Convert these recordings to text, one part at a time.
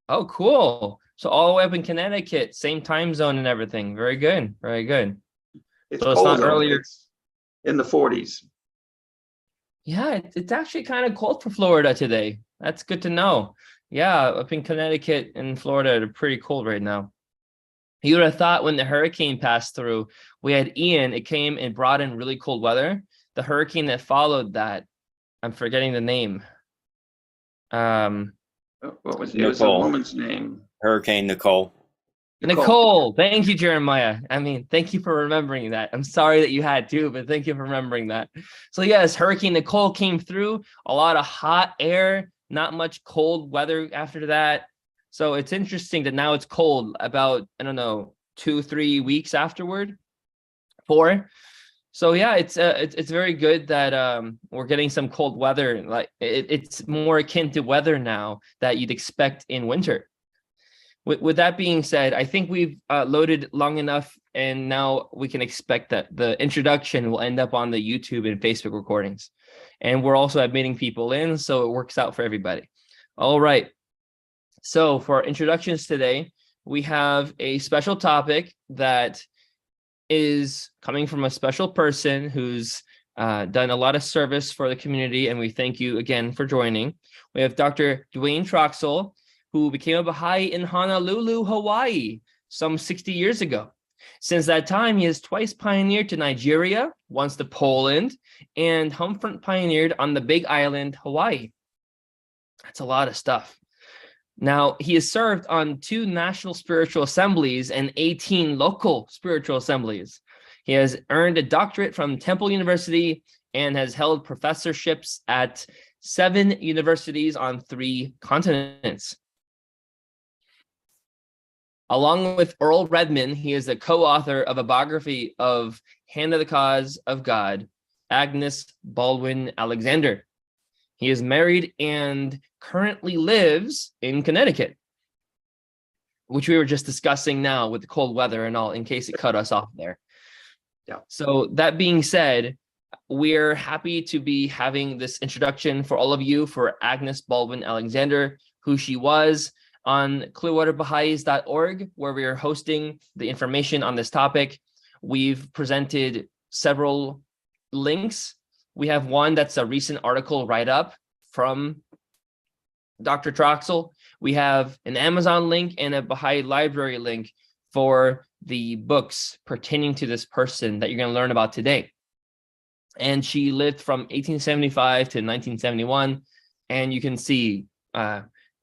Oh, cool. So all the way up in Connecticut, same time zone and everything. Very good. Very good. It's So it's cold not though. earlier. It's in the 40s. Yeah, it's actually kind of cold for Florida today. That's good to know. Yeah, up in Connecticut and Florida, they're pretty cold right now. You would have thought when the hurricane passed through, we had Ian, it came and brought in really cold weather. The hurricane that followed that, I'm forgetting the name. Um, What was it? It was a Nicole, woman's name. Hurricane Nicole. Nicole. Nicole. Thank you, Jeremiah. I mean, thank you for remembering that. I'm sorry that you had to, but thank you for remembering that. So yes, Hurricane Nicole came through, a lot of hot air, not much cold weather after that. So it's interesting that now it's cold about, I don't know, 2, 3 weeks afterward, 4. So yeah, it's very good that we're getting some cold weather. Like it's more akin to weather now that you'd expect in winter. With that being said, I think we've loaded long enough, and now we can expect that the introduction will end up on the YouTube and Facebook recordings. And we're also admitting people in, so it works out for everybody. All right. So for introductions today, we have a special topic that is coming from a special person who's done a lot of service for the community, and we thank you again for joining. We have Dr. Dwayne Troxel, who became a Baha'i in Honolulu, Hawaii, some 60 years ago. Since that time, he has twice pioneered to Nigeria, once to Poland, and Humfront pioneered on the Big Island, Hawaii. That's a lot of stuff. Now, he has served on 2 national spiritual assemblies and 18 local spiritual assemblies. He has earned a doctorate from Temple University and has held professorships at 7 universities on 3 continents. Along with Earl Redman, he is the co-author of a biography of Hand of the Cause of God, Agnes Baldwin Alexander. He is married and currently lives in Connecticut, which we were just discussing now with the cold weather and all, in case it cut us off there. Yeah. So that being said, we're happy to be having this introduction for all of you for Agnes Baldwin Alexander, who she was, on clearwaterbaha'is.org, where we are hosting the information on this topic. We've presented several links. We have one that's a recent article write-up from Dr. Troxel. We have an Amazon link and a Baha'i Library link for the books pertaining to this person that you're going to learn about today. And she lived from 1875 to 1971, and you can see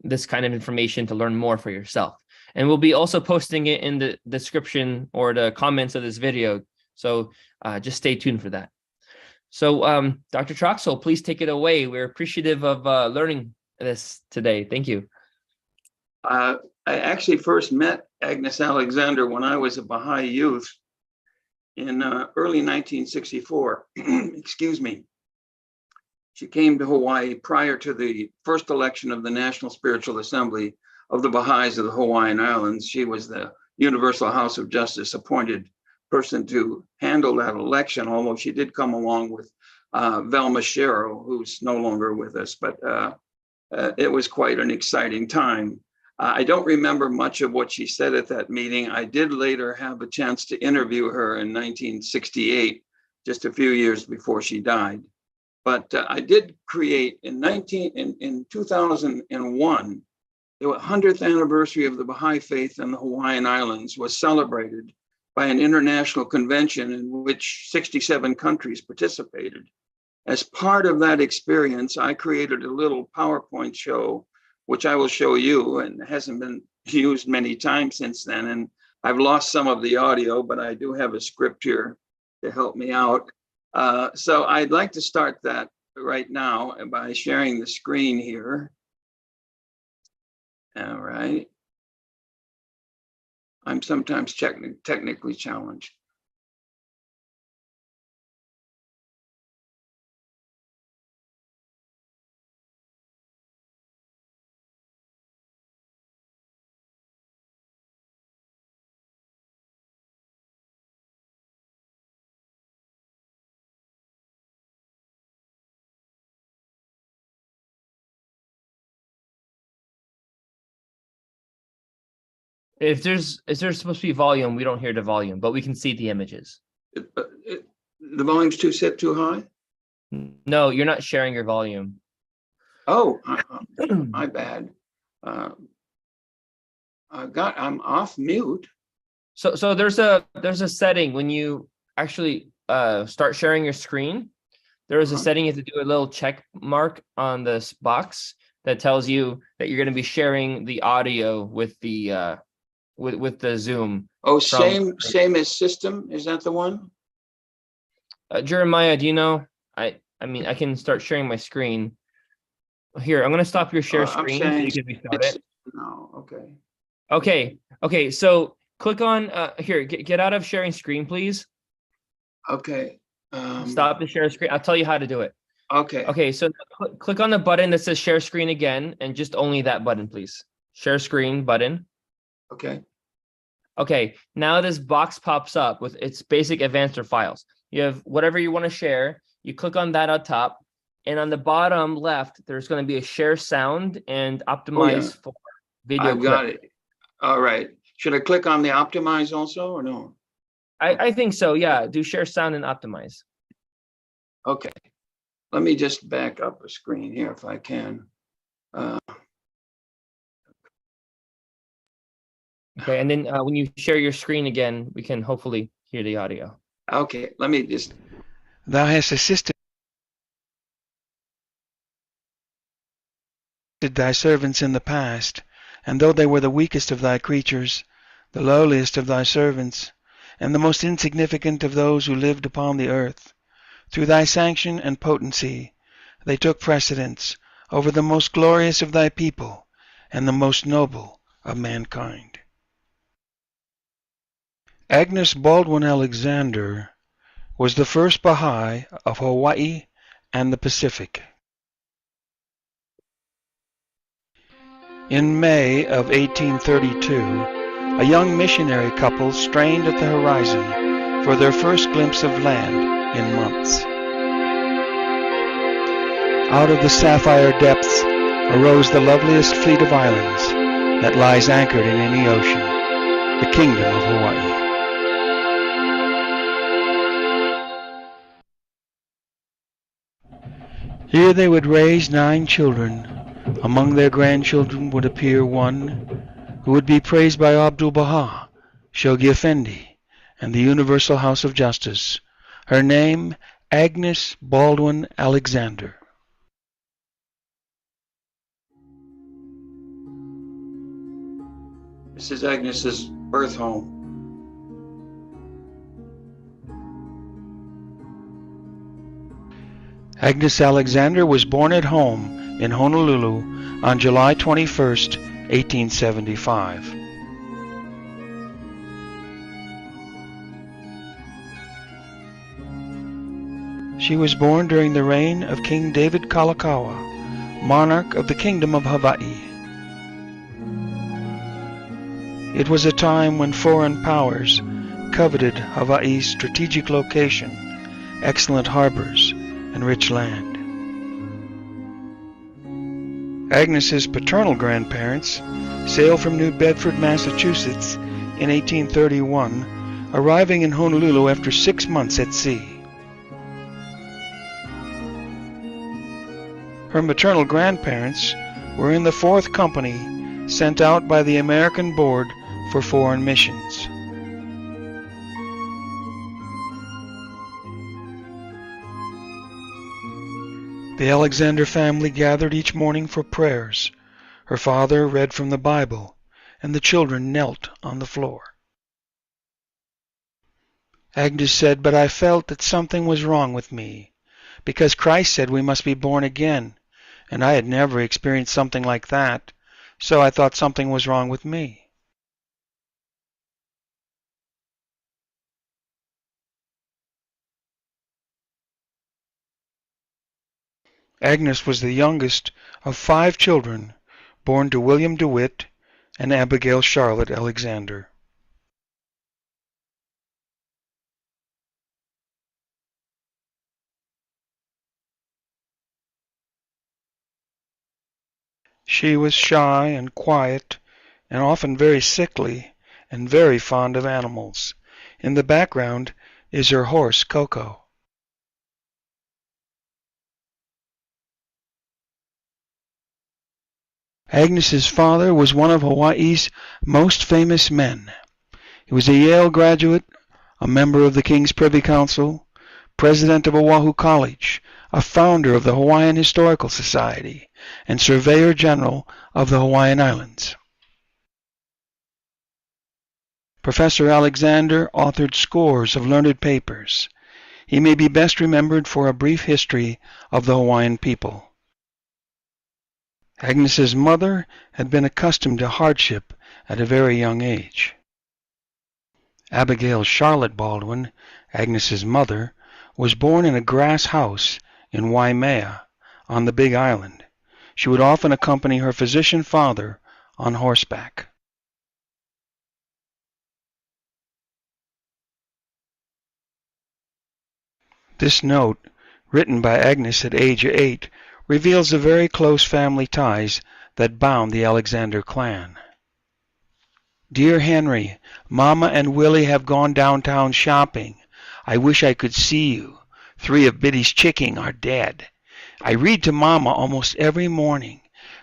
this kind of information to learn more for yourself. And we'll be also posting it in the description or the comments of this video, so just stay tuned for that. So Dr. Troxel, please take it away. We're appreciative of learning this today. Thank you. I actually first met Agnes Alexander when I was a Baha'i youth in early 1964. Excuse me. She came to Hawaii prior to the first election of the National Spiritual Assembly of the Baha'is of the Hawaiian Islands. She was the Universal House of Justice appointed person to handle that election, although she did come along with Velma Shero, who's no longer with us, but it was quite an exciting time. I don't remember much of what she said at that meeting. I did later have a chance to interview her in 1968, just a few years before she died. But I did create in 2001, the 100th anniversary of the Baha'i faith in the Hawaiian Islands was celebrated by an international convention in which 67 countries participated. As part of that experience, I created a little PowerPoint show, which I will show you, and hasn't been used many times since then. And I've lost some of the audio, but I do have a script here to help me out. So I'd like to start that right now by sharing the screen here. All right. I'm sometimes technically challenged. If there's supposed to be volume, we don't hear the volume, but we can see the images. The volume's set too high? No, you're not sharing your volume. Oh, my bad. I'm off mute. So there's a setting when you actually start sharing your screen. There is a setting you have to do a little check mark on this box that tells you that you're going to be sharing the audio with the with the Zoom. Oh, same as system. Is that the one? Jeremiah, do you know? I mean, I can start sharing my screen. Here, I'm going to stop your share screen so you can restart it. No, okay. Okay. So click on here. Get out of sharing screen, please. Okay. Stop the share screen. I'll tell you how to do it. Okay. Okay. So click on the button that says share screen again, and just only that button, please. Share screen button. Okay. Okay. Now this box pops up with its basic advanced files. You have whatever you want to share. You click on that on top, and on the bottom left, there's going to be a share sound and optimize for video. I've got it. All right. Should I click on the optimize also or no? I think so. Yeah. Do share sound and optimize. Okay. Let me just back up a screen here if I can. Okay. And then when you share your screen again, we can hopefully hear the audio. Okay. Let me just. Thou hast assisted thy servants in the past, and though they were the weakest of thy creatures, the lowliest of thy servants, and the most insignificant of those who lived upon the earth, through thy sanction and potency they took precedence over the most glorious of thy people and the most noble of mankind. Agnes Baldwin Alexander was the first Baha'i of Hawaii and the Pacific. In May of 1832, a young missionary couple strained at the horizon for their first glimpse of land in months. Out of the sapphire depths arose the loveliest fleet of islands that lies anchored in any ocean, the kingdom of Hawaii. Here they would raise 9 children. Among their grandchildren would appear one who would be praised by Abdu'l-Baha, Shoghi Effendi, and the Universal House of Justice. Her name, Agnes Baldwin Alexander. This is Agnes's birth home. Agnes Alexander was born at home in Honolulu on July 21st, 1875. She was born during the reign of King David Kalakaua, monarch of the Kingdom of Hawaii. It was a time when foreign powers coveted Hawaii's strategic location, excellent harbors, and rich land. Agnes's paternal grandparents sailed from New Bedford, Massachusetts in 1831, arriving in Honolulu after 6 months at sea. Her maternal grandparents were in the 4th Company sent out by the American Board for Foreign Missions. The Alexander family gathered each morning for prayers. Her father read from the Bible, and the children knelt on the floor. Agnes said, "But I felt that something was wrong with me, because Christ said we must be born again, and I had never experienced something like that, so I thought something was wrong with me." Agnes was the youngest of 5 children born to William DeWitt and Abigail Charlotte Alexander. She was shy and quiet and often very sickly and very fond of animals. In the background is her horse, Coco. Agnes's father was one of Hawaii's most famous men. He was a Yale graduate, a member of the King's Privy Council, president of Oahu College, a founder of the Hawaiian Historical Society, and Surveyor General of the Hawaiian Islands. Professor Alexander authored scores of learned papers. He may be best remembered for a brief history of the Hawaiian people. Agnes's mother had been accustomed to hardship at a very young age. Abigail Charlotte Baldwin, Agnes's mother, was born in a grass house in Waimea on the Big Island. She would often accompany her physician father on horseback. This note, written by Agnes at age 8, reveals the very close family ties that bound the Alexander clan. Dear Henry, Mama and Willie have gone downtown shopping. I wish I could see you. 3 of Biddy's chicken are dead. I read to Mama almost every morning.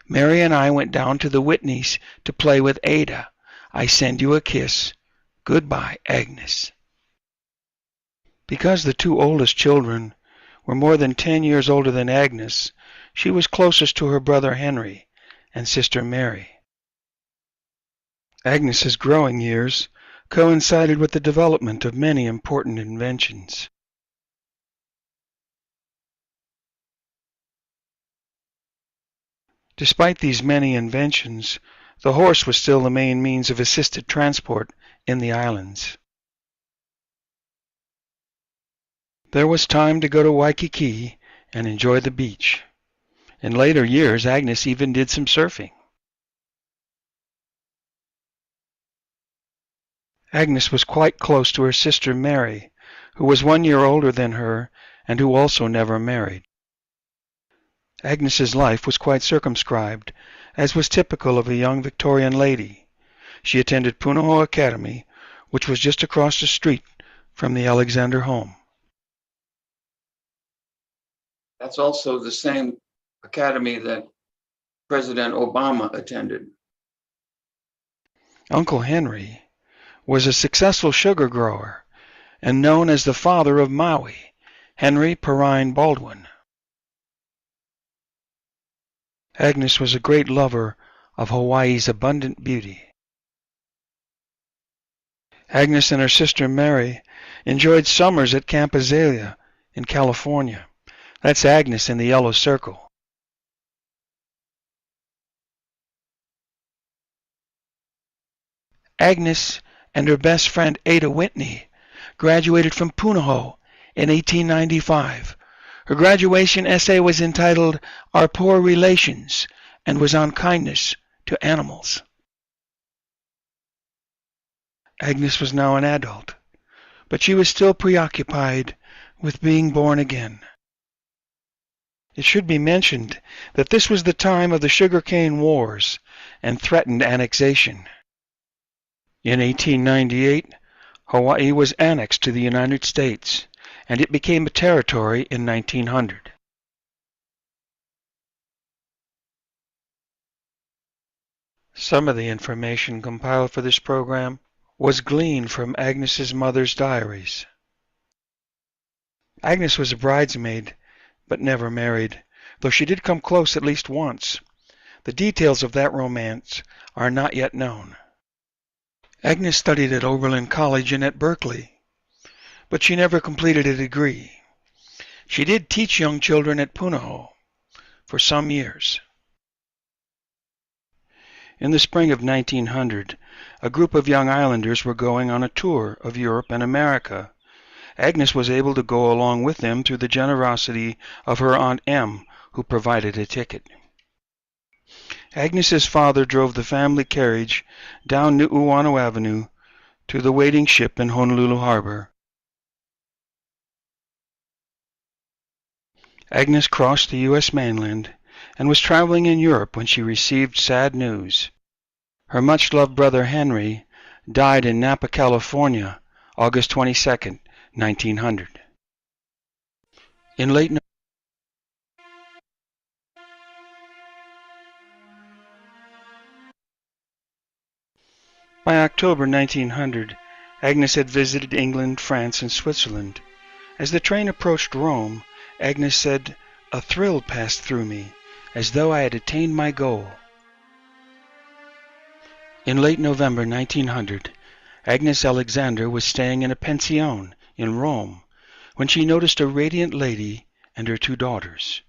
Mary and I went down to the Whitneys to play with Ada. I send you a kiss. Goodbye, Agnes. Because the 2 oldest children were more than 10 years older than Agnes, she was closest to her brother Henry and sister Mary. Agnes's growing years coincided with the development of many important inventions. Despite these many inventions, the horse was still the main means of assisted transport in the islands. There was time to go to Waikiki and enjoy the beach. In later years, Agnes even did some surfing. Agnes was quite close to her sister Mary, who was 1 year older than her and who also never married. Agnes's life was quite circumscribed, as was typical of a young Victorian lady. She attended Punahou Academy, which was just across the street from the Alexander home. That's also the same academy that President Obama attended. Uncle Henry was a successful sugar grower and known as the father of Maui, Henry Perrine Baldwin. Agnes was a great lover of Hawaii's abundant beauty. Agnes and her sister Mary enjoyed summers at Camp Azalea in California. That's Agnes in the yellow circle. Agnes and her best friend Ada Whitney graduated from Punahou in 1895. Her graduation essay was entitled Our Poor Relations and was on kindness to animals. Agnes was now an adult, but she was still preoccupied with being born again. It should be mentioned that this was the time of the sugarcane wars and threatened annexation. In 1898, Hawaii was annexed to the United States, and it became a territory in 1900. Some of the information compiled for this program was gleaned from Agnes's mother's diaries. Agnes was a bridesmaid, but never married, though she did come close at least once. The details of that romance are not yet known. Agnes studied at Oberlin College and at Berkeley, but she never completed a degree. She did teach young children at Punahou for some years. In the spring of 1900, a group of young islanders were going on a tour of Europe and America. Agnes was able to go along with them through the generosity of her Aunt Em, who provided a ticket. Agnes's father drove the family carriage down Nu'uanu Avenue to the waiting ship in Honolulu Harbor. Agnes crossed the U.S. mainland and was traveling in Europe when she received sad news. Her much-loved brother Henry died in Napa, California, August 22, 1900. In late By October 1900, Agnes had visited England, France, and Switzerland. As the train approached Rome, Agnes said, "A thrill passed through me, as though I had attained my goal." In late November 1900, Agnes Alexander was staying in a pension in Rome when she noticed a radiant lady and her two daughters.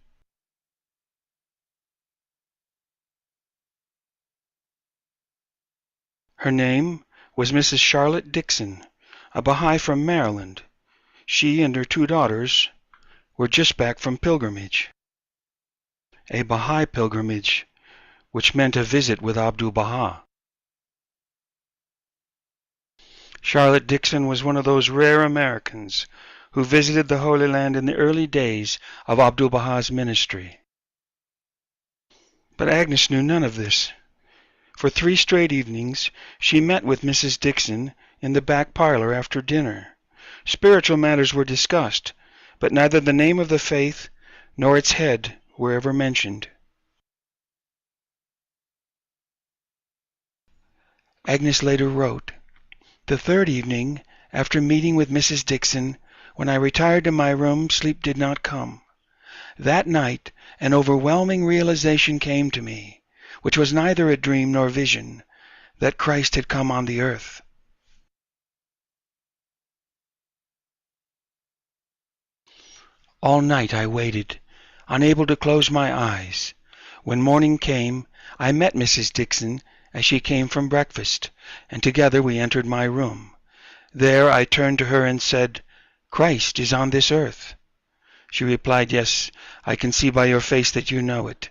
Her name was Mrs. Charlotte Dixon, a Baha'i from Maryland. She and her two daughters were just back from pilgrimage. A Baha'i pilgrimage, which meant a visit with Abdu'l-Baha. Charlotte Dixon was one of those rare Americans who visited the Holy Land in the early days of Abdu'l-Baha's ministry. But Agnes knew none of this. For 3 straight evenings, she met with Mrs. Dixon in the back parlor after dinner. Spiritual matters were discussed, but neither the name of the faith nor its head were ever mentioned. Agnes later wrote, "The 3rd evening, after meeting with Mrs. Dixon, when I retired to my room, sleep did not come. That night an overwhelming realization came to me, which was neither a dream nor vision, that Christ had come on the earth." All night I waited, unable to close my eyes. When morning came, I met Mrs. Dixon as she came from breakfast, and together we entered my room. There I turned to her and said, "Christ is on this earth." She replied, "Yes, I can see by your face that you know it."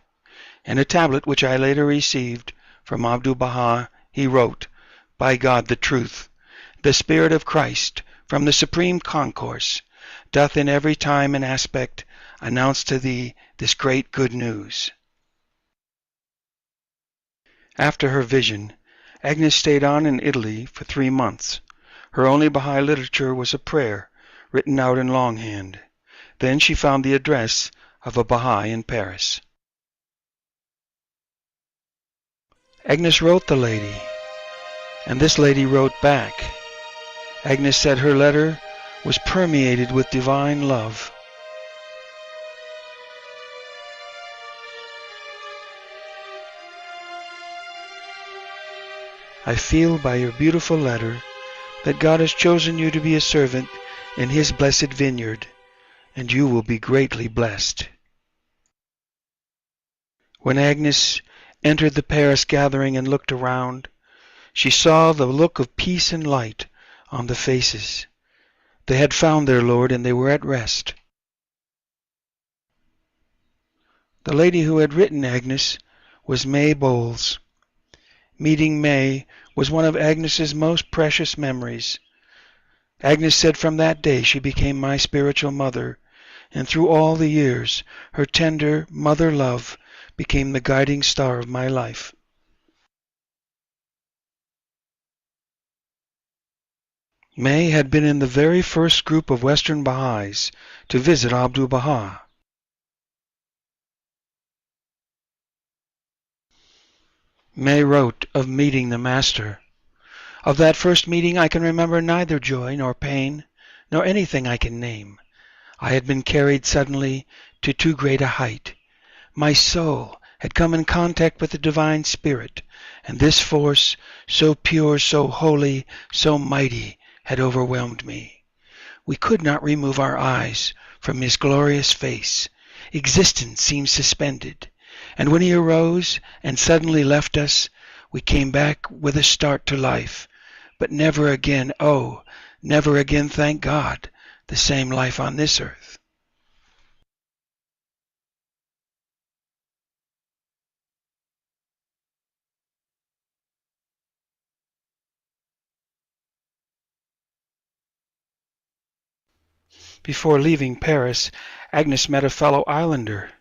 In a tablet which I later received from Abdu'l-Baha, he wrote, "By God the truth, the Spirit of Christ, from the Supreme Concourse, doth in every time and aspect announce to thee this great good news." After her vision, Agnes stayed on in Italy for 3 months. Her only Baha'i literature was a prayer, written out in longhand. Then she found the address of a Baha'i in Paris. Agnes wrote the lady, and this lady wrote back. Agnes said her letter was permeated with divine love. "I feel by your beautiful letter that God has chosen you to be a servant in His blessed vineyard, and you will be greatly blessed." When Agnes entered the Paris gathering and looked around, she saw the look of peace and light on the faces. They had found their Lord and they were at rest. The lady who had written Agnes was May Bowles. Meeting May was one of Agnes's most precious memories. Agnes said from that day she became my spiritual mother, and through all the years her tender mother love became the guiding star of my life. May had been in the very first group of Western Baha'is to visit Abdu'l-Baha. May wrote of meeting the Master. "Of that first meeting I can remember neither joy nor pain, nor anything I can name. I had been carried suddenly to too great a height. My soul had come in contact with the Divine Spirit, and this force, so pure, so holy, so mighty, had overwhelmed me. We could not remove our eyes from His glorious face. Existence seemed suspended, and when He arose and suddenly left us, we came back with a start to life, but never again, oh, never again, thank God, the same life on this earth." Before leaving Paris, Agnes met a fellow islander.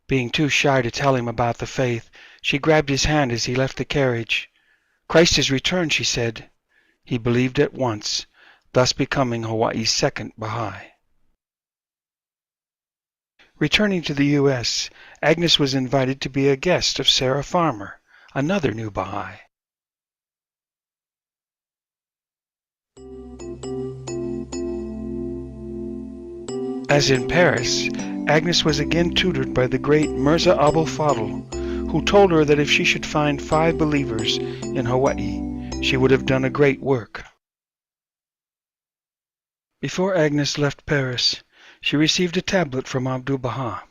Being too shy to tell him about the faith, she grabbed his hand as he left the carriage. Christ is returned, she said. He believed at once, thus becoming Hawaii's second Baha'i. Returning to the U.S., Agnes was invited to be a guest of Sarah Farmer, another new Baha'i. As in Paris, Agnes was again tutored by the great Mirza Abul Fadl, who told her that if she should find 5 believers in Hawaii, she would have done a great work. Before Agnes left Paris, she received a tablet from Abdu'l-Baha.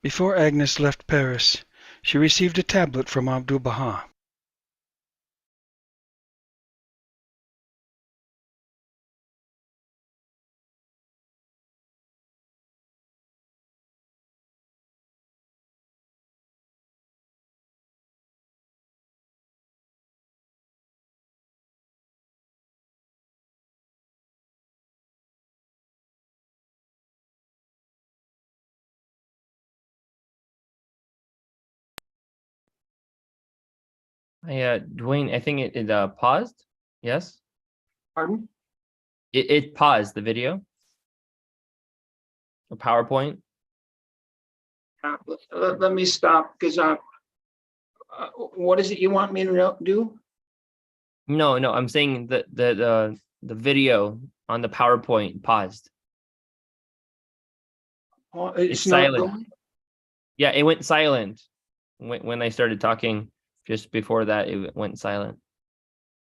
Before Agnes left Paris, she received a tablet from Abdu'l-Baha. Dwayne, I think it paused. Yes, Pardon? it paused the video. A PowerPoint. Let me stop, because what is it you want me to do? No, I'm saying the video on the PowerPoint paused. Oh, It's not silent. going? Yeah, it went silent when I started talking. Just before that, it went silent.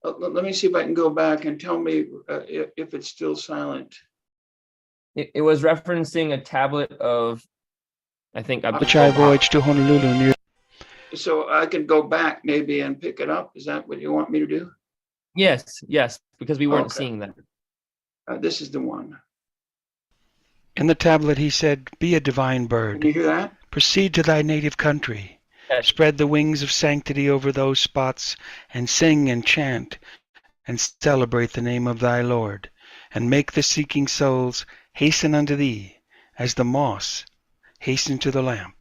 Let me see if I can go back and tell me if it's still silent. It was referencing a tablet of, I think, Which I voyaged to Honolulu near. So I can go back maybe and pick it up. Is that what you want me to do? Yes, because we weren't Okay. seeing that. This is the one. In the tablet he said, "Be a divine bird. Can you hear that? Proceed to thy native country. Yes. Spread the wings of sanctity over those spots, and sing and chant, and celebrate the name of thy Lord, and make the seeking souls hasten unto thee, as the moss hasten to the lamp,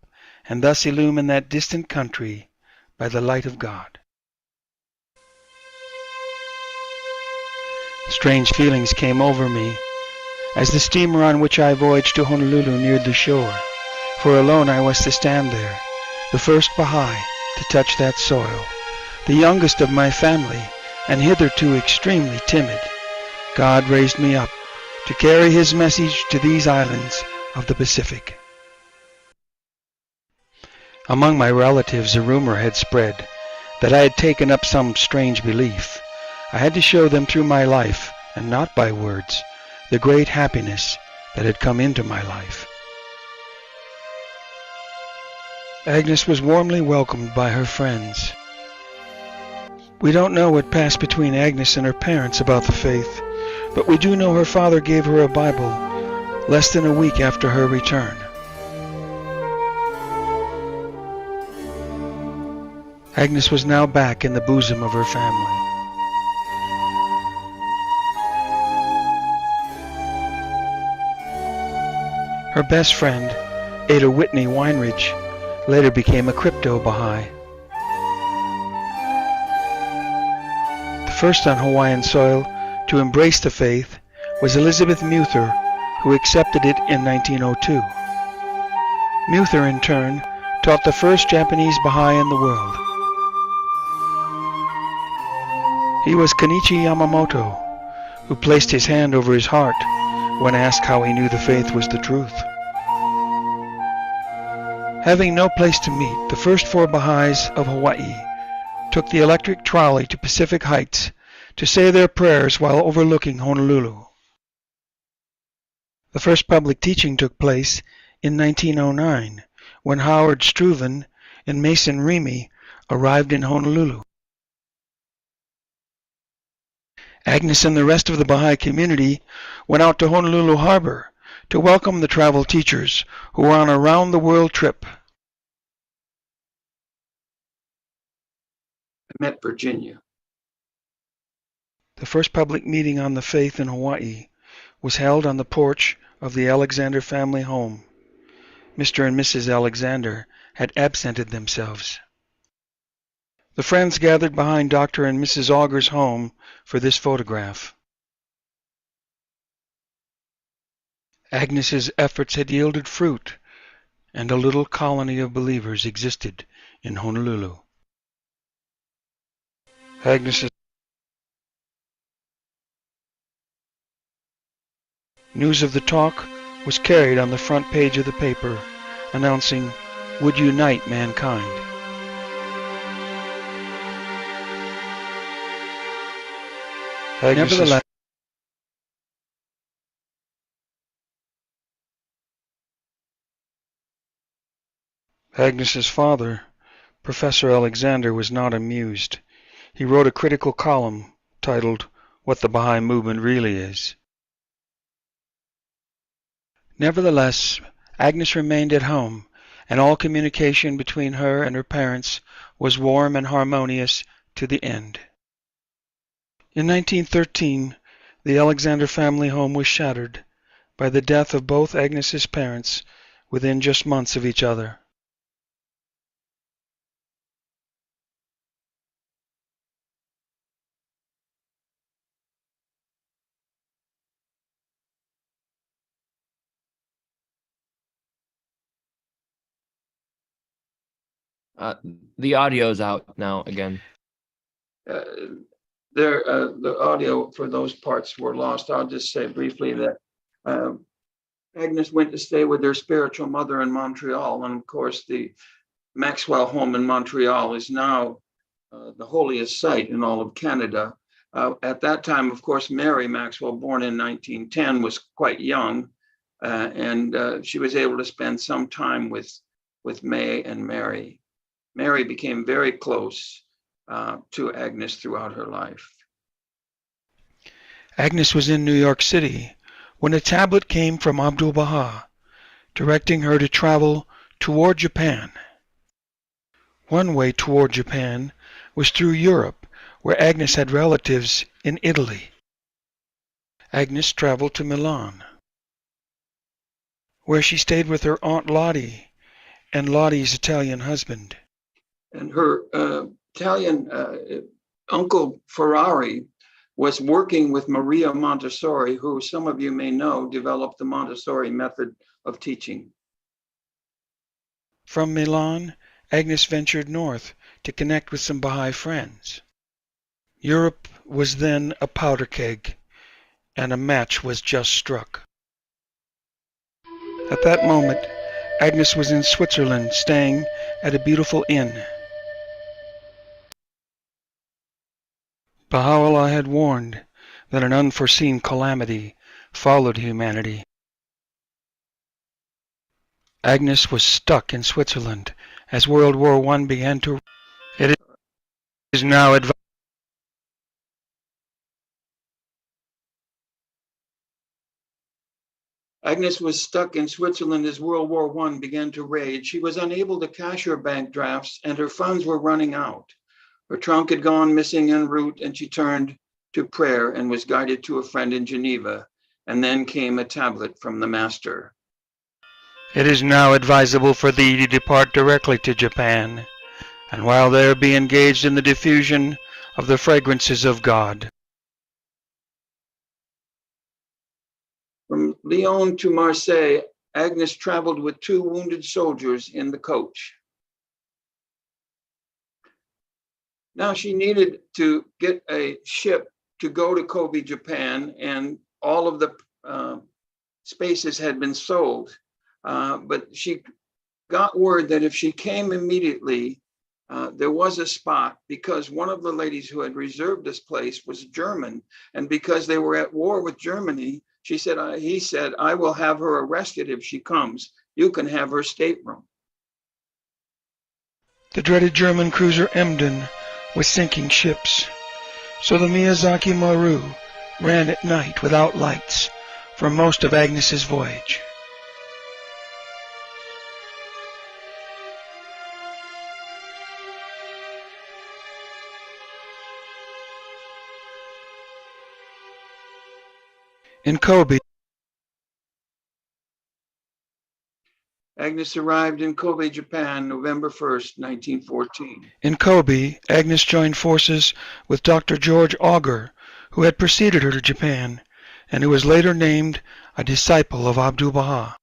and thus illumine that distant country by the light of God." Strange feelings came over me as the steamer on which I voyaged to Honolulu neared the shore, for alone I was to stand there, the first Baha'i to touch that soil, the youngest of my family, and hitherto extremely timid. God raised me up to carry his message to these islands of the Pacific. Among my relatives a rumor had spread that I had taken up some strange belief. I had to show them through my life, and not by words, the great happiness that had come into my life. Agnes was warmly welcomed by her friends. We don't know what passed between Agnes and her parents about the faith, but we do know her father gave her a Bible less than a week after her return. Agnes was now back in the bosom of her family. Her best friend, Ada Whitney Weinridge, later became a crypto-Baha'i. The first on Hawaiian soil to embrace the faith was Elizabeth Muther, who accepted it in 1902. Muther, in turn, taught the first Japanese Baha'i in the world. He was Kenichi Yamamoto, who placed his hand over his heart when asked how he knew the faith was the truth. Having no place to meet, the first 4 Baha'is of Hawaii took the electric trolley to Pacific Heights to say their prayers while overlooking Honolulu. The first public teaching took place in 1909 when Howard Struven and Mason Remy arrived in Honolulu. Agnes and the rest of the Baha'i community went out to Honolulu Harbor to welcome the travel teachers who were on a round-the-world trip. I met Virginia. The first public meeting on the faith in Hawaii was held on the porch of the Alexander family home. Mr. and Mrs. Alexander had absented themselves. The friends gathered behind Dr. and Mrs. Auger's home for this photograph. Agnes's efforts had yielded fruit, and a little colony of believers existed in Honolulu. Agnes's news of the talk was carried on the front page of the paper, announcing, "Would unite mankind." Agnes's father, Professor Alexander, was not amused. He wrote a critical column titled, "What the Baha'i Movement Really Is." Nevertheless, Agnes remained at home, and all communication between her and her parents was warm and harmonious to the end. In 1913, the Alexander family home was shattered by the death of both Agnes's parents within just months of each other. The audio's out now again. The audio for those parts were lost. I'll just say briefly that Agnes went to stay with her spiritual mother in Montreal. And of course, the Maxwell home in Montreal is now the holiest site in all of Canada. At that time, of course, Mary Maxwell, born in 1910, was quite young. And she was able to spend some time with May and Mary. Mary became very close to Agnes throughout her life. Agnes was in New York City when a tablet came from Abdu'l-Baha, directing her to travel toward Japan. One way toward Japan was through Europe, where Agnes had relatives in Italy. Agnes traveled to Milan, where she stayed with her Aunt Lottie and Lottie's Italian husband. And her Italian uncle Ferrari was working with Maria Montessori, who some of you may know developed the Montessori method of teaching. From Milan, Agnes ventured north to connect with some Baha'i friends. Europe was then a powder keg, and a match was just struck. At that moment, Agnes was in Switzerland, staying at a beautiful inn. Baha'u'llah had warned that an unforeseen calamity followed humanity. Agnes was stuck in Switzerland as World War I began to. It is now advised. Agnes was stuck in Switzerland as World War I began to rage. She was unable to cash her bank drafts, and her funds were running out. Her trunk had gone missing en route, and she turned to prayer and was guided to a friend in Geneva. And then came a tablet from the Master. It is now advisable for thee to depart directly to Japan, and while there be engaged in the diffusion of the fragrances of God. From Lyon to Marseille, Agnes traveled with 2 wounded soldiers in the coach. Now she needed to get a ship to go to Kobe, Japan, and all of the spaces had been sold. But she got word that if she came immediately, there was a spot, because one of the ladies who had reserved this place was German. And because they were at war with Germany, he said, "I will have her arrested if she comes. You can have her stateroom." The dreaded German cruiser Emden was sinking ships, so the Miyazaki Maru ran at night without lights for most of Agnes's voyage. In Kobe, Agnes arrived in Kobe, Japan, November 1st, 1914. In Kobe, Agnes joined forces with Dr. George Auger, who had preceded her to Japan, and who was later named a disciple of Abdu'l-Baha.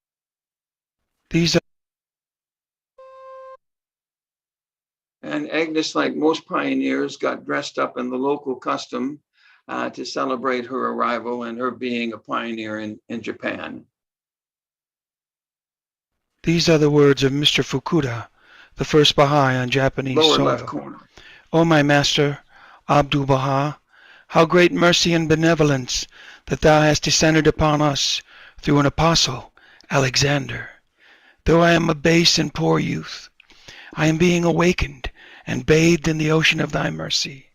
And Agnes, like most pioneers, got dressed up in the local custom to celebrate her arrival and her being a pioneer in Japan. These are the words of Mr. Fukuda, the first Baha'i on Japanese Lower soil. left corner. O my master, Abdu'l-Baha, how great mercy and benevolence that thou hast descended upon us through an apostle, Alexander. Though I am a base and poor youth, I am being awakened and bathed in the ocean of thy mercy.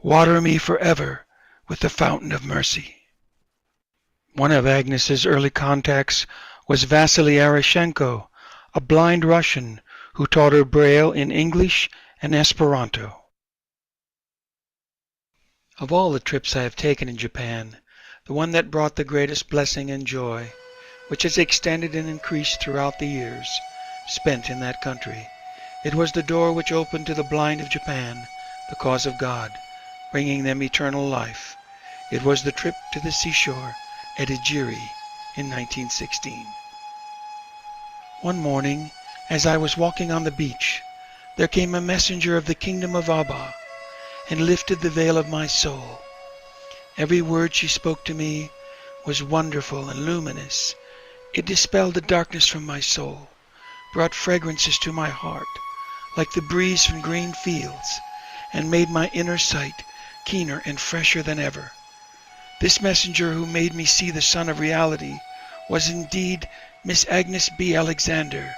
Water me forever with the fountain of mercy. One of Agnes's early contacts was Vasily Areshenko, a blind Russian who taught her Braille in English and Esperanto. Of all the trips I have taken in Japan, the one that brought the greatest blessing and joy, which has extended and increased throughout the years spent in that country, it was the door which opened to the blind of Japan the cause of God, bringing them eternal life. It was the trip to the seashore at Ijiri in 1916. One morning, as I was walking on the beach, there came a messenger of the kingdom of Abba, and lifted the veil of my soul. Every word she spoke to me was wonderful and luminous. It dispelled the darkness from my soul, brought fragrances to my heart, like the breeze from green fields, and made my inner sight keener and fresher than ever. This messenger who made me see the sun of reality was indeed Miss Agnes B. Alexander,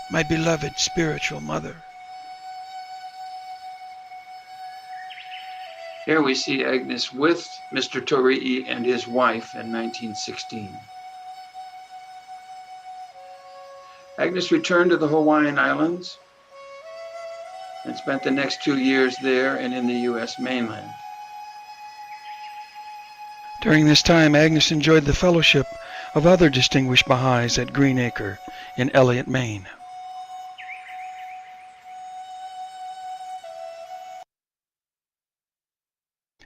my beloved spiritual mother. Here we see Agnes with Mr. Torii and his wife in 1916. Agnes returned to the Hawaiian Islands and spent the next 2 years there and in the U.S. mainland. During this time, Agnes enjoyed the fellowship of other distinguished Baha'is at Greenacre in Elliott, Maine.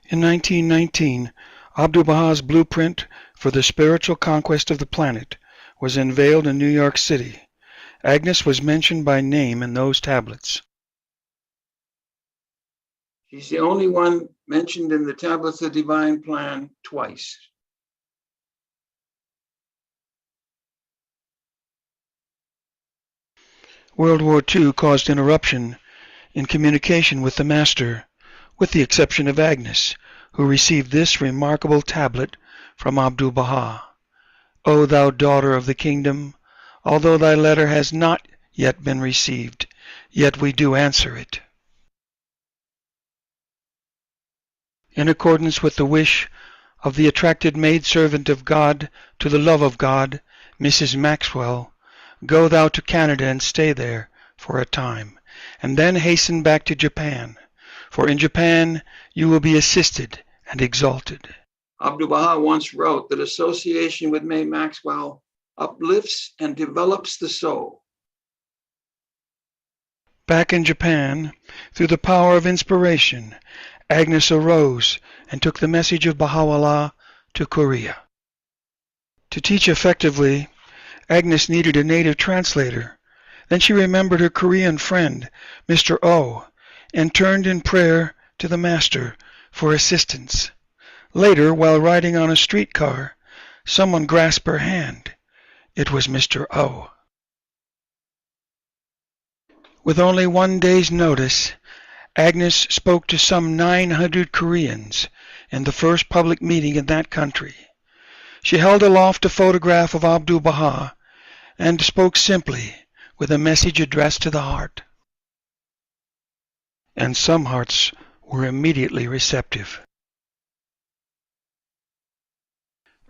In 1919, Abdu'l-Baha's blueprint for the spiritual conquest of the planet was unveiled in New York City. Agnes was mentioned by name in those tablets. She's the only one mentioned in the Tablets of the Divine Plan twice. World War II caused interruption in communication with the Master, with the exception of Agnes, who received this remarkable tablet from Abdu'l-Baha. O thou daughter of the kingdom, although thy letter has not yet been received, yet we do answer it. In accordance with the wish of the attracted maidservant of God to the love of God, Mrs. Maxwell, go thou to Canada and stay there for a time, and then hasten back to Japan, for in Japan you will be assisted and exalted. Abdu'l-Baha once wrote that association with May Maxwell uplifts and develops the soul. Back in Japan, through the power of inspiration, Agnes arose and took the message of Baha'u'llah to Korea. To teach effectively, Agnes needed a native translator. Then she remembered her Korean friend, Mr. O, and turned in prayer to the Master for assistance. Later, while riding on a streetcar, someone grasped her hand. It was Mr. O. With only 1 day's notice, Agnes spoke to some 900 Koreans in the first public meeting in that country. She held aloft a photograph of Abdu'l-Baha and spoke simply with a message addressed to the heart. And some hearts were immediately receptive.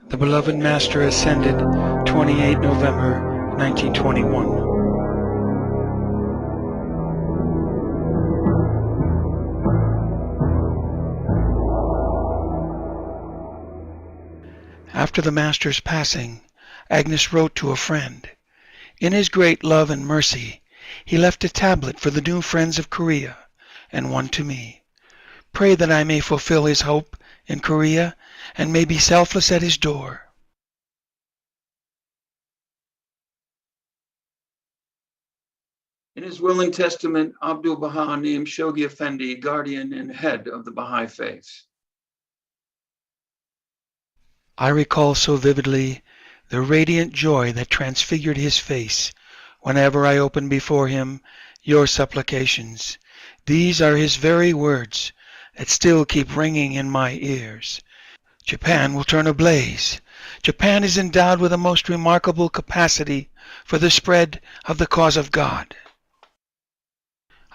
The beloved Master ascended 28 November 1921. After the Master's passing, Agnes wrote to a friend, In his great love and mercy, he left a tablet for the new friends of Korea, and one to me. Pray that I may fulfill his hope in Korea, and may be selfless at his door. In his will and testament, Abdul Baha named Shoghi Effendi guardian and head of the Baha'i faith. I recall so vividly the radiant joy that transfigured his face whenever I opened before him your supplications. These are his very words that still keep ringing in my ears. Japan will turn ablaze. Japan is endowed with a most remarkable capacity for the spread of the cause of God.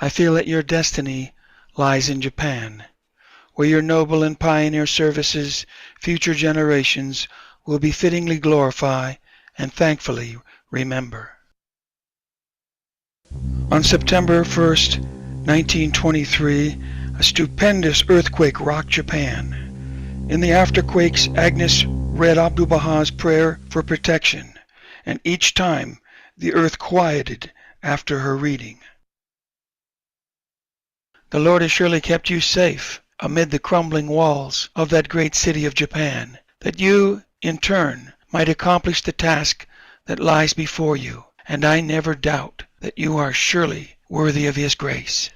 I feel that your destiny lies in Japan, where your noble and pioneer services future generations will be fittingly glorify and thankfully remember. On September 1st, 1923, a stupendous earthquake rocked Japan. In the afterquakes, Agnes read Abdul Baha's prayer for protection, and each time the earth quieted after her reading. The Lord has surely kept you safe amid the crumbling walls of that great city of Japan, that you, in turn, might accomplish the task that lies before you, and I never doubt that you are surely worthy of His grace.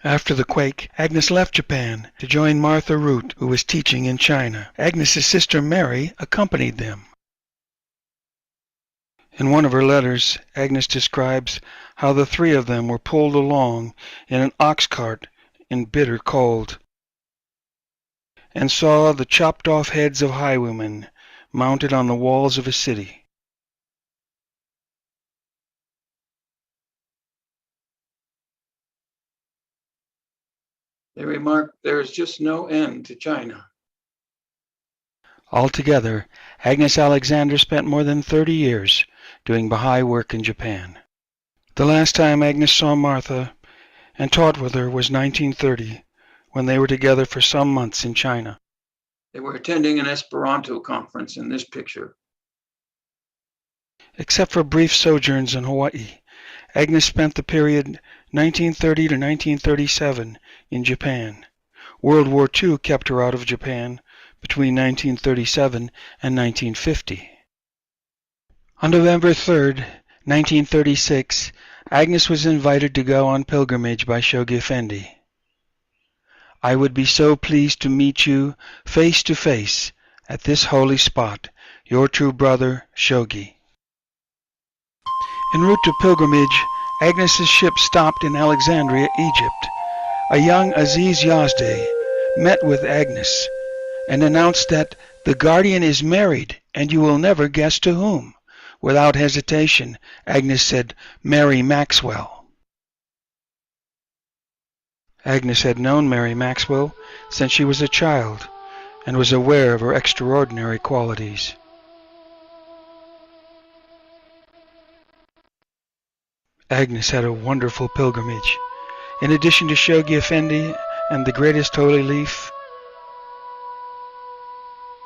After the quake, Agnes left Japan to join Martha Root, who was teaching in China. Agnes's sister Mary accompanied them. In one of her letters, Agnes describes how the three of them were pulled along in an ox cart in bitter cold, and saw the chopped-off heads of highwaymen mounted on the walls of a city. They remarked, there is just no end to China. Altogether, Agnes Alexander spent more than 30 years doing Baha'i work in Japan. The last time Agnes saw Martha and taught with her was 1930, when they were together for some months in China. They were attending an Esperanto conference in this picture. Except for brief sojourns in Hawaii, Agnes spent the period 1930 to 1937 in Japan. World War II kept her out of Japan between 1937 and 1950. On November 3, 1936, Agnes was invited to go on pilgrimage by Shoghi Effendi. I would be so pleased to meet you face to face at this holy spot, your true brother, Shoghi. En route to pilgrimage, Agnes's ship stopped in Alexandria, Egypt. A young Aziz Yazdi met with Agnes and announced that the guardian is married and you will never guess to whom. Without hesitation, Agnes said, Mary Maxwell. Agnes had known Mary Maxwell since she was a child and was aware of her extraordinary qualities. Agnes had a wonderful pilgrimage. In addition to Shoghi Effendi and the greatest holy leaf,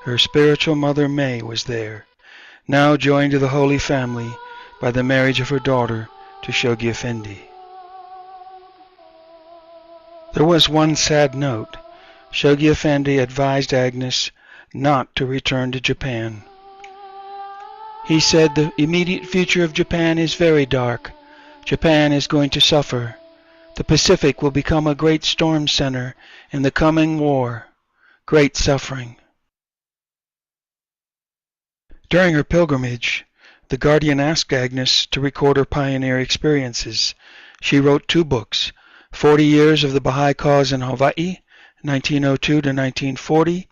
her spiritual mother May was there, now joined to the Holy Family by the marriage of her daughter to Shoghi Effendi. There was one sad note. Shoghi Effendi advised Agnes not to return to Japan. He said the immediate future of Japan is very dark. Japan is going to suffer. The Pacific will become a great storm center in the coming war. Great suffering. During her pilgrimage, the guardian asked Agnes to record her pioneer experiences. She wrote 2 books, 40 Years of the Baha'i Cause in Hawaii, 1902 to 1940,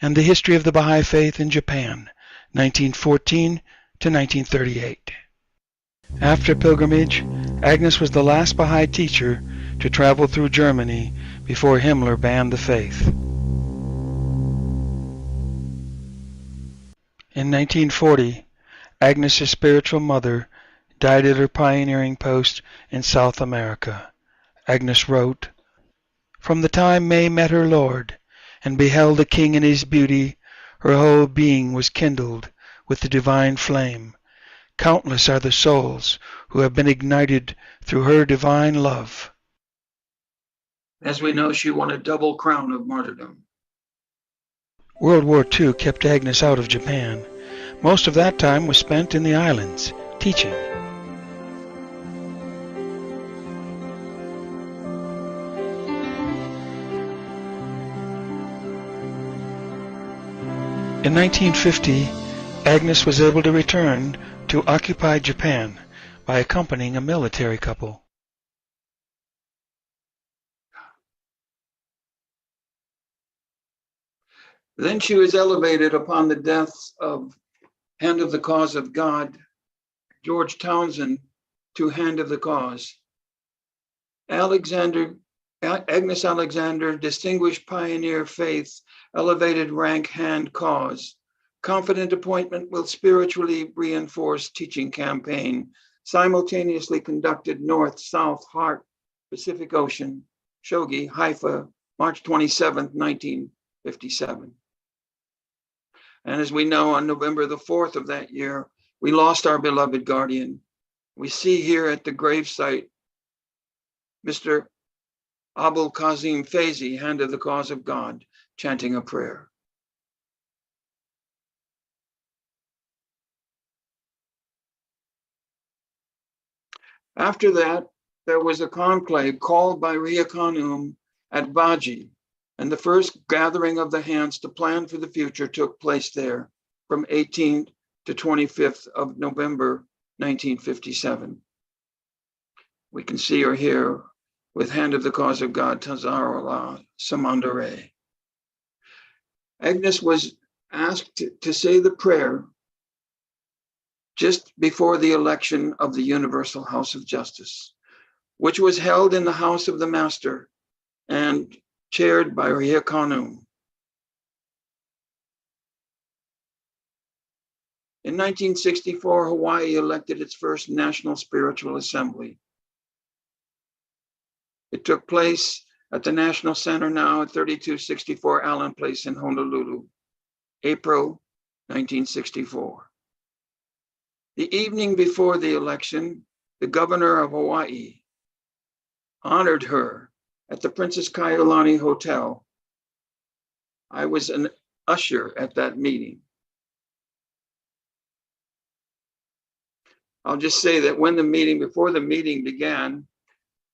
and The History of the Baha'i Faith in Japan, 1914 to 1938. After pilgrimage, Agnes was the last Baha'i teacher to travel through Germany before Himmler banned the faith. In 1940, Agnes's spiritual mother died at her pioneering post in South America. Agnes wrote, From the time May met her Lord and beheld the King in his beauty, her whole being was kindled with the divine flame. Countless are the souls who have been ignited through her divine love. As we know, she won a double crown of martyrdom. World War II kept Agnes out of Japan. Most of that time was spent in the islands, teaching. In 1950, Agnes was able to return to occupied Japan by accompanying a military couple. Then she was elevated upon the deaths of Hand of the Cause of God, George Townsend, to Hand of the Cause. Agnes Alexander, Distinguished Pioneer Faith, Elevated Rank Hand Cause. Confident Appointment with Spiritually Reinforced Teaching Campaign, simultaneously conducted North, South, Heart, Pacific Ocean, Shogi, Haifa, March 27, 1957. And as we know, on November the 4th of that year, we lost our beloved guardian. We see here at the gravesite, Mr. Abul Kazim Faizi, Hand of the Cause of God, chanting a prayer. After that, there was a conclave called by Ria Khanum at Baji, and the first gathering of the hands to plan for the future took place there from 18th to 25th of November, 1957. We can see her here with Hand of the Cause of God, Tazarullah Samandare. Agnes was asked to say the prayer just before the election of the Universal House of Justice, which was held in the House of the Master and chaired by Ria Khanum. In 1964, Hawaii elected its first National Spiritual Assembly. It took place at the National Center now at 3264 Allen Place in Honolulu, April 1964. The evening before the election, the governor of Hawaii honored her at the Princess Kaiulani Hotel. I was an usher at that meeting. I'll just say that before the meeting began,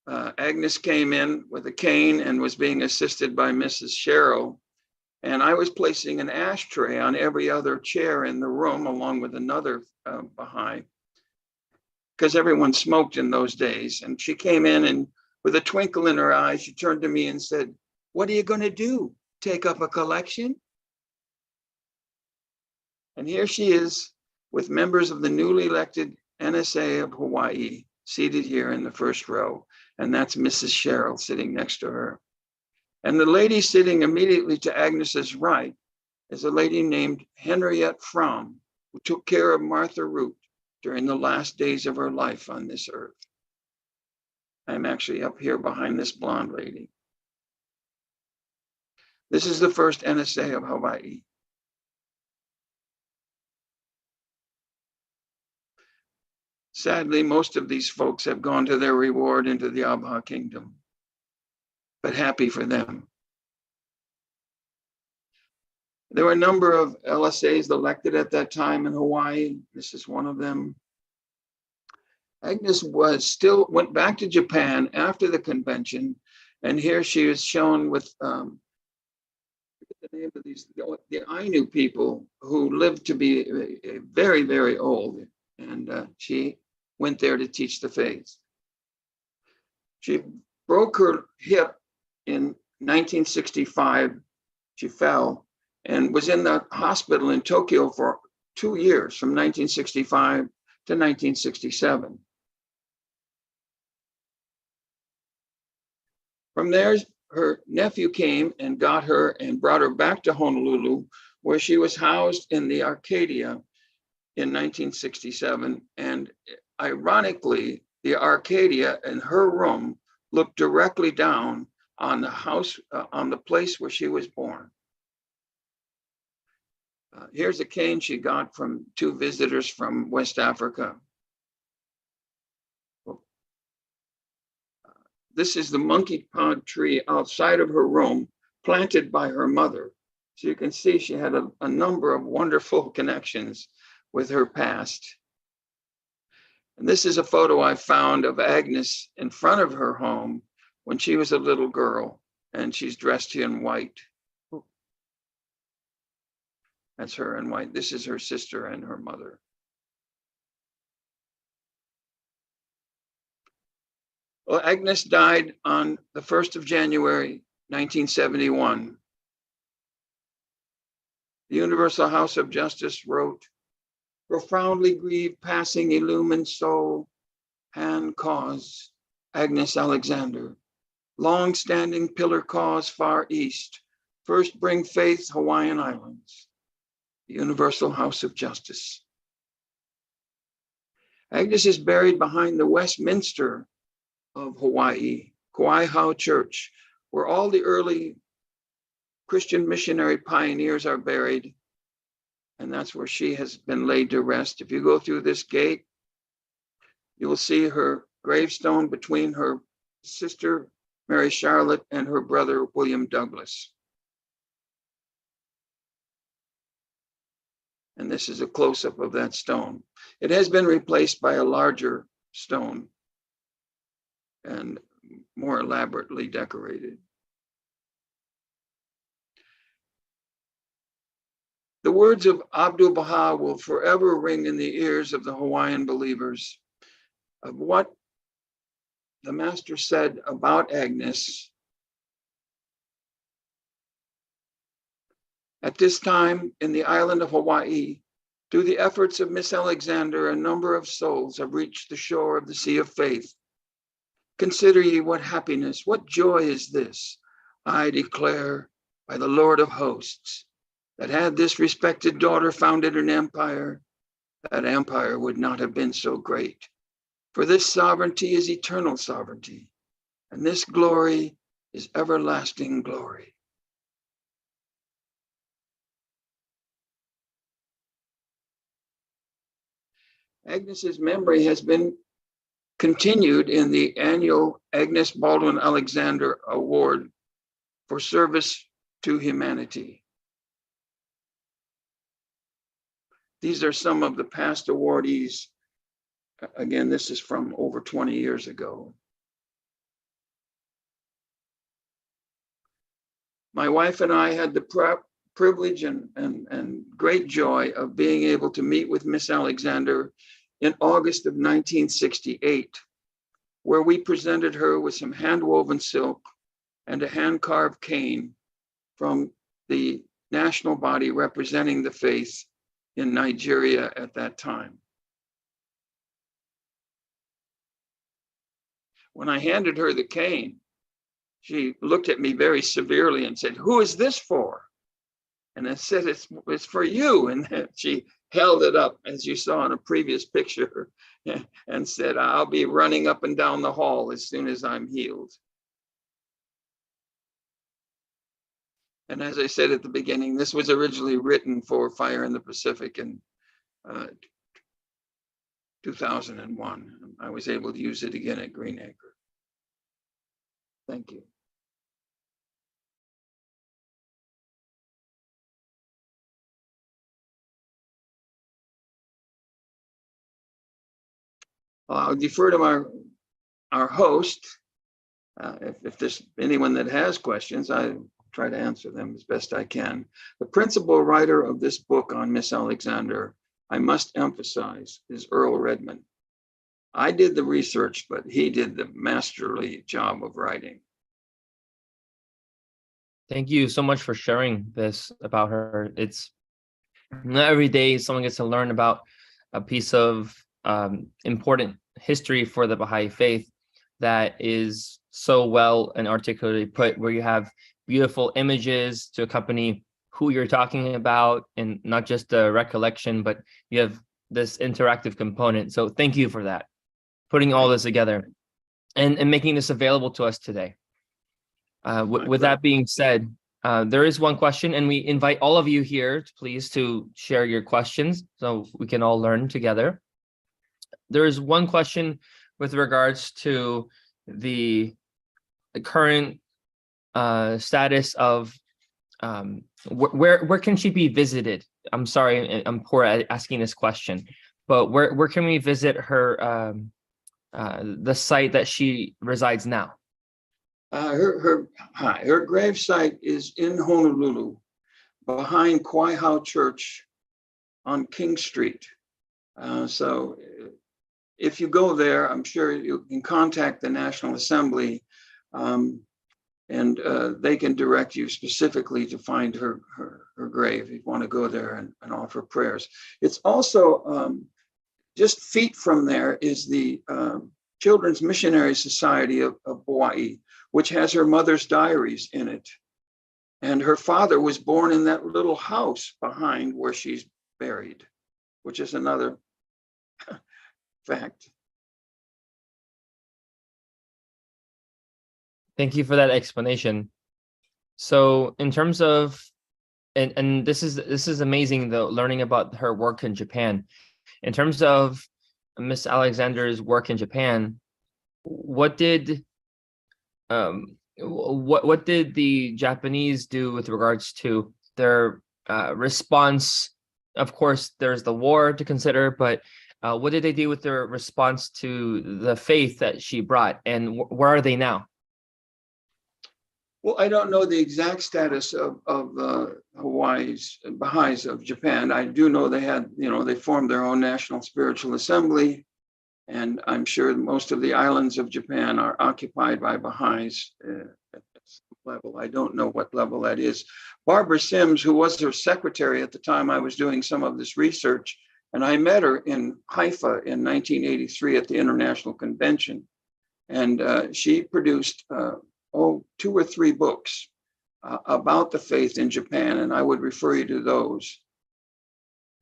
Agnes came in with a cane and was being assisted by Mrs. Cheryl. And I was placing an ashtray on every other chair in the room, along with another behind, because everyone smoked in those days. And she came in and with a twinkle in her eye, she turned to me and said, "What are you going to do? Take up a collection?" And here she is with members of the newly elected NSA of Hawaii seated here in the first row. And that's Mrs. Cheryl sitting next to her. And the lady sitting immediately to Agnes's right is a lady named Henriette Fromm, who took care of Martha Root during the last days of her life on this earth. I'm actually up here behind this blonde lady. This is the first NSA of Hawaii. Sadly, most of these folks have gone to their reward into the Abha kingdom, but happy for them. There were a number of LSAs elected at that time in Hawaii. This is one of them. Agnes went back to Japan after the convention, and here she is shown with the name of the Ainu people who lived to be very, very old, and she went there to teach the faith. She broke her hip in 1965. She fell and was in the hospital in Tokyo for 2 years, from 1965 to 1967. From there, her nephew came and got her and brought her back to Honolulu, where she was housed in the Arcadia in 1967. And ironically, the Arcadia in her room looked directly down on the house, on the place where she was born. Here's a cane she got from 2 visitors from West Africa. This is the monkey pod tree outside of her room, planted by her mother. So you can see she had a number of wonderful connections with her past. And this is a photo I found of Agnes in front of her home when she was a little girl, and she's dressed in white. That's her in white. This is her sister and her mother. Well, Agnes died on the 1st of January, 1971. The Universal House of Justice wrote, profoundly grieved passing illumined soul and cause, Agnes Alexander, long-standing pillar cause far east, first bring faith Hawaiian Islands, the Universal House of Justice. Agnes is buried behind the Westminster of Hawaii, Kauai Church, where all the early Christian missionary pioneers are buried. And that's where she has been laid to rest. If you go through this gate, you will see her gravestone between her sister, Mary Charlotte, and her brother, William Douglas. And this is a close-up of that stone. It has been replaced by a larger stone and more elaborately decorated. The words of Abdu'l-Baha will forever ring in the ears of the Hawaiian believers of what the Master said about Agnes. At this time, in the island of Hawaii, through the efforts of Miss Alexander, a number of souls have reached the shore of the Sea of Faith. Consider ye what happiness, what joy is this, I declare by the Lord of hosts, that had this respected daughter founded an empire, that empire would not have been so great. For this sovereignty is eternal sovereignty, and this glory is everlasting glory. Agnes's memory has been continued in the annual Agnes Baldwin Alexander Award for service to humanity. These are some of the past awardees. Again, this is from over 20 years ago. My wife and I had the privilege and great joy of being able to meet with Miss Alexander in August of 1968, where we presented her with some hand-woven silk and a hand-carved cane from the national body representing the faith in Nigeria at that time. When I handed her the cane, she looked at me very severely and said, "Who is this for?" And I said, it's for you. And she held it up, as you saw in a previous picture, and said, "I'll be running up and down the hall as soon as I'm healed." And as I said at the beginning, this was originally written for Fire in the Pacific in 2001. I was able to use it again at Greenacre. Thank you. I'll defer to our host. If there's anyone that has questions, I try to answer them as best I can. The principal writer of this book on Miss Alexander, I must emphasize, is Earl Redmond. I did the research, but he did the masterly job of writing. Thank you so much for sharing this about her. It's not every day someone gets to learn about a piece of important history for the Baha'i faith that is so well and articulately put, where you have beautiful images to accompany who you're talking about, and not just a recollection, but you have this interactive component. So thank you for that, putting all this together and making this available to us today. With that being said, There is one question, and we invite all of you here, please, to share your questions so we can all learn together. There is one question with regards to the current status of where can she be visited? I'm sorry, I'm poor at asking this question, but where can we visit her, the site that she resides now? Her grave site is in Honolulu, behind Kwai Church on King Street. So if you go there, I'm sure you can contact the National Assembly, and they can direct you specifically to find her grave if you want to go there and offer prayers. It's also just feet from there is the Children's Missionary Society of Hawaii, which has her mother's diaries in it. And her father was born in that little house behind where she's buried, which is another fact. Thank you for that explanation. So in terms of, and this is amazing though, learning about her work in Japan. In terms of Miss Alexander's work in Japan, what did the Japanese do with regards to their response? Of course, there's the war to consider, but what did they do with their response to the faith that she brought, and where are they now? Well, I don't know the exact status of Hawaii's Baha'is of Japan. I do know they had, they formed their own national spiritual assembly, and I'm sure most of the islands of Japan are occupied by Baha'is at some level. I don't know what level that is. Barbara Sims, who was her secretary at the time I was doing some of this research, and I met her in Haifa in 1983 at the International Convention, and she produced 2 or 3 books about the faith in Japan, and I would refer you to those.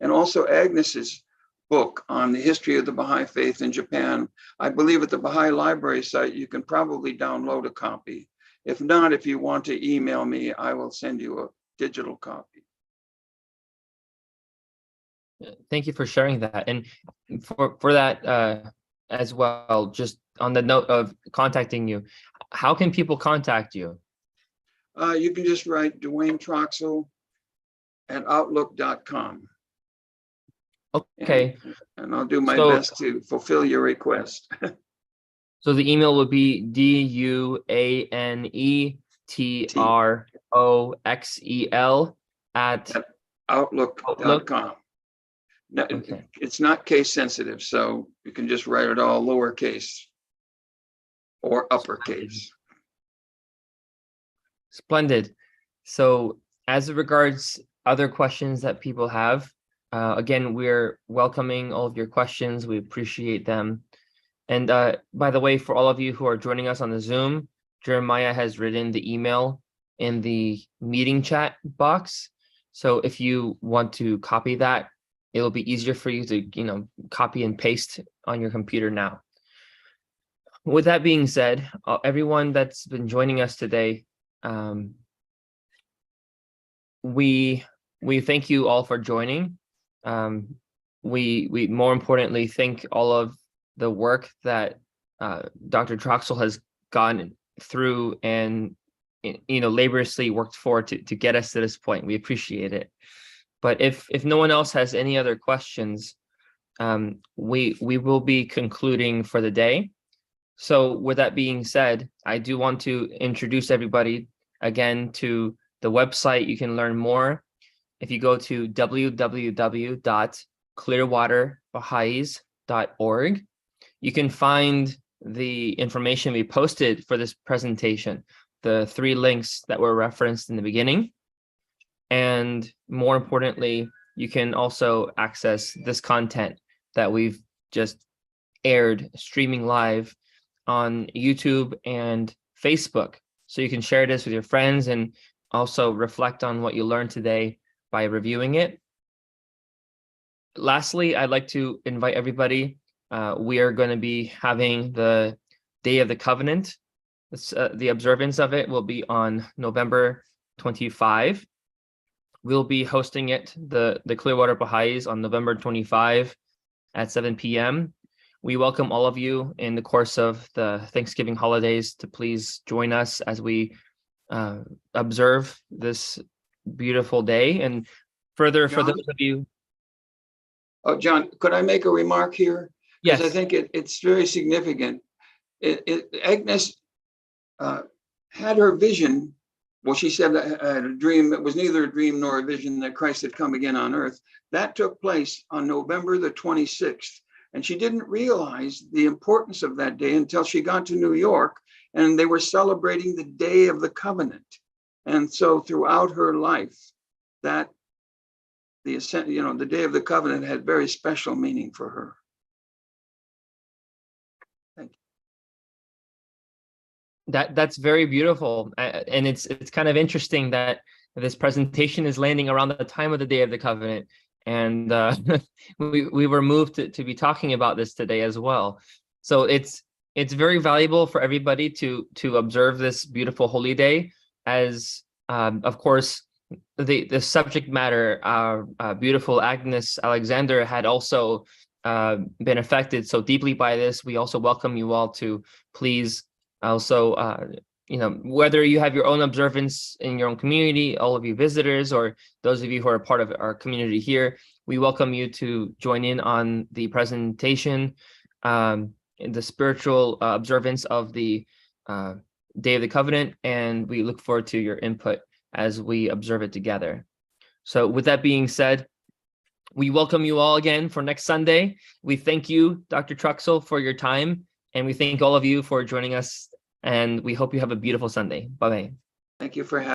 And also Agnes's book on the history of the Baha'i faith in Japan. I believe at the Baha'i Library site, you can probably download a copy. If not, if you want to email me, I will send you a digital copy. Thank you for sharing that. And for that as well, just on the note of contacting you, how can people contact you? You can just write Dwayne Troxel at outlook.com. Okay. And I'll do my best to fulfill your request. So the email would be DUANETROXEL at outlook.com. No, okay. It's not case sensitive, so you can just write it all lowercase or uppercase. Splendid. So as regards other questions that people have, again, we're welcoming all of your questions. We appreciate them. And by the way, for all of you who are joining us on the Zoom, Jeremiah has written the email in the meeting chat box. So if you want to copy that, it'll be easier for you to, copy and paste on your computer now. With that being said, everyone that's been joining us today, we thank you all for joining. We more importantly thank all of the work that Dr. Troxel has gone through and laboriously worked for to get us to this point. We appreciate it. But if no one else has any other questions, we will be concluding for the day. So with that being said, I do want to introduce everybody again to the website. You can learn more if you go to www.clearwaterbaha'is.org. You can find the information we posted for this presentation, the 3 links that were referenced in the beginning. And more importantly, you can also access this content that we've just aired streaming live on YouTube and Facebook. So you can share this with your friends and also reflect on what you learned today by reviewing it. Lastly, I'd like to invite everybody. We are going to be having the Day of the Covenant. The observance of it will be on November 25. We'll be hosting it, the Clearwater Baha'is, on November 25 at 7 p.m. We welcome all of you in the course of the Thanksgiving holidays to please join us as we observe this beautiful day. And further, for John? those of you. Oh, John, could I make a remark here? Because Yes. I think it's very significant. Agnes had her vision. Well, she said that I had a dream. It was neither a dream nor a vision that Christ had come again on earth. That took place on November the 26th. And she didn't realize the importance of that day until she got to New York, and they were celebrating the Day of the Covenant. And so throughout her life, that the Day of the Covenant had very special meaning for her. Thank you. That's very beautiful, and it's kind of interesting that this presentation is landing around the time of the Day of the Covenant, and we were moved to be talking about this today as well. So it's very valuable for everybody to observe this beautiful holy day, as of course the subject matter, our beautiful Agnes Alexander, had also been affected so deeply by this. We also welcome you all to please also whether you have your own observance in your own community, all of you visitors, or those of you who are part of our community here, we welcome you to join in on the presentation, in the spiritual observance of the Day of the Covenant, and we look forward to your input as we observe it together. So with that being said, we welcome you all again for next Sunday. We thank you, Dr. Truxell, for your time, and we thank all of you for joining us, and we hope you have a beautiful Sunday. Bye-bye. Thank you for having me.